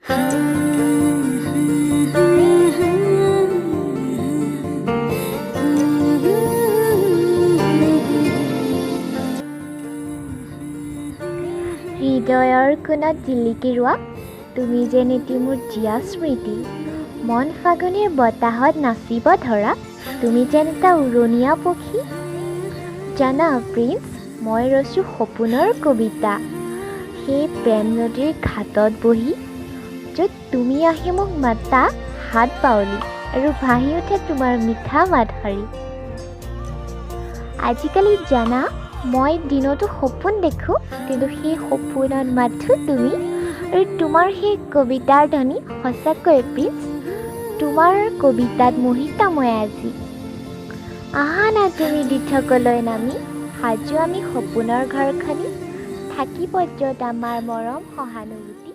হৃদয়ৰ কোণত জিলিকি ৰোৱা তুমি যেন এটি মোৰ জীয়া স্মৃতি। মন ফাগুনিৰ বতাহত নাচিব ধৰা তুমি যেন এটা উৰণীয়া পক্ষী। জানা প্ৰিন্স, মই ৰচো সপোনৰ কবিতা, সেই প্ৰেম নদীৰ ঘাটত বহি, য'ত তুমি আহি মোক মাতা হাত বাউলি আৰু ভাহি উঠে তোমাৰ মিঠা মাত শাৰী। আজিকালি জানা, মই দিনতো সপোন দেখোঁ, কিন্তু সেই সপোনত মাথো তুমি, আৰু তোমাৰ সেই কবিতাৰ ধ্বনি। সঁচাকৈ প্ৰিন্স, তোমাৰ কবিতাত মোহিত মই আজি। আহা না তুমি দিঠকলৈ নামি, সাজো আমি সপোনৰ ঘৰখনি, থাকিব য'ত আমাৰ মৰম সহানুভূতি।